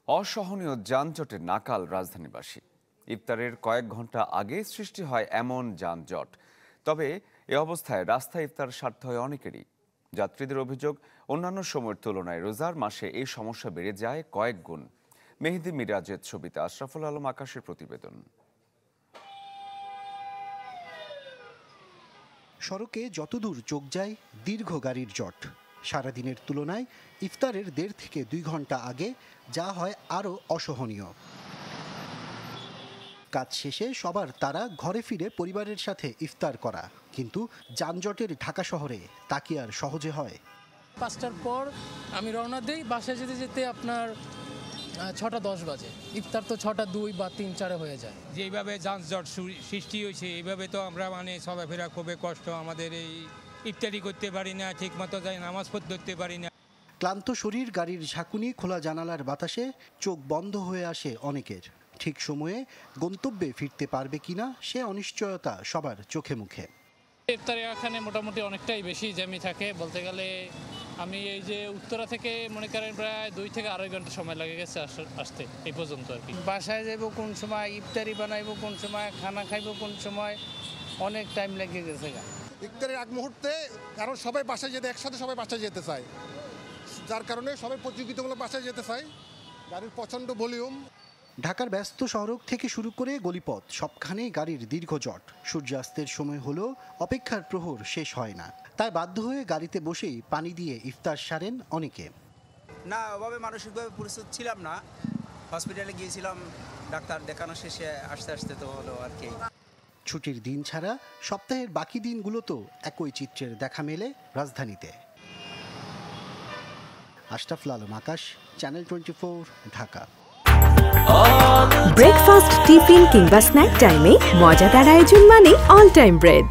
অসহনীয় যানজটে নাকাল রাজধানীবাসী। ইফতারের কয়েক ঘন্টা আগে সৃষ্টি হয় এমন যানজট। তবে এ অবস্থায় রাস্তায় ইফতার সারতে হয় অনেকেরই। যাত্রীদের অভিযোগ, অন্যান্য সময়ের তুলনায় রোজার মাসে এই সমস্যা বেড়ে যায় কয়েক গুণ। মেহেদি মিরাজের ছবিতে আশরাফুল আলম আকাশের প্রতিবেদন। সড়কে যতদূর চোখ যায় দীর্ঘ গাড়ির জট। সারাদিনের তুলনায় ইফতারের 1.5 থেকে 2 ঘন্টা আগে যা হয় আরও অসহনীয়। কাজ শেষে সবার তারা ঘরে ফিরে পরিবারের সাথে ইফতার করা, কিন্তু যানজটের ঢাকা শহরে তা কি আর সহজে হয়? 5টার পর আমি রওনা দেই, বাসায় যেতে যেতে আপনার 6টা 10 বাজে। ইফতার তো 6টা 2 বা 3-4 হয়ে যায়। যেভাবে যানজট সৃষ্টি হয়েছে এইভাবে তো আমরা চলাফেরা খুবই কষ্ট। আমাদের এই ইফতারি করতে পারি না, ঠিক মতো যাই নামাজ পড়তে পারি না। ক্লান্ত শরীর, গাড়ির ঝাঁকুনি, খোলা জানালার বাতাসে চোখ বন্ধ হয়ে আসে অনেকের। ঠিক সময়ে গন্তব্যে ফিরতে পারবে কিনা সে অনিশ্চয়তা সবার চোখে মুখে। ইফতারে এখানে মোটামুটি অনেকটাই বেশি জ্যামি থাকে। বলতে গেলে আমি এই যে উত্তরা থেকে মনে করেন প্রায় 2 থেকে 2.5 ঘন্টা সময় লাগে গেছে আসতে এই পর্যন্ত আর কি। বাসায় যাইব কোন সময়, ইফতারি বানাইবো কোন সময়, খানা খাইবো কোন সময়, অনেক টাইম লেগে গেছে। ইফতারের আগ মুহূর্তে কারণ সবাই বাসায় যেতে, একসাথে সবাই বাসায় যেতে চায়, যার কারণে সবাই প্রতিযোগিতামূলক বাসায় যেতে চায়। গাড়ির প্রচণ্ড ভলিউম। ঢাকার ব্যস্ত সড়ক থেকে শুরু করে গলিপথ সবখানেই গাড়ির দীর্ঘ জট। সূর্যাস্তের সময় হলেও অপেক্ষার প্রহর শেষ হয় না, তাই বাধ্য হয়ে গাড়িতে বসেই পানি দিয়ে ইফতার সারেন অনেকে। না, ওভাবে মানসিকভাবে প্রস্তুত ছিলাম না। হসপিটালে গিয়েছিলাম, ডাক্তার দেখানো শেষে আসতে তো হলো আর কি। ছুটির দিন ছাড়া সপ্তাহের বাকি দিনগুলোতেও একই চিত্রের দেখা মেলে রাজধানীতে। আশরাফুল আলম আকাশ, চ্যানেল 24, ঢাকা। ব্রেকফাস্ট, টিফিন কিংবা স্ন্যাক টাইমে মজাদার আয়োজন মানে অল টাইম ব্রেড।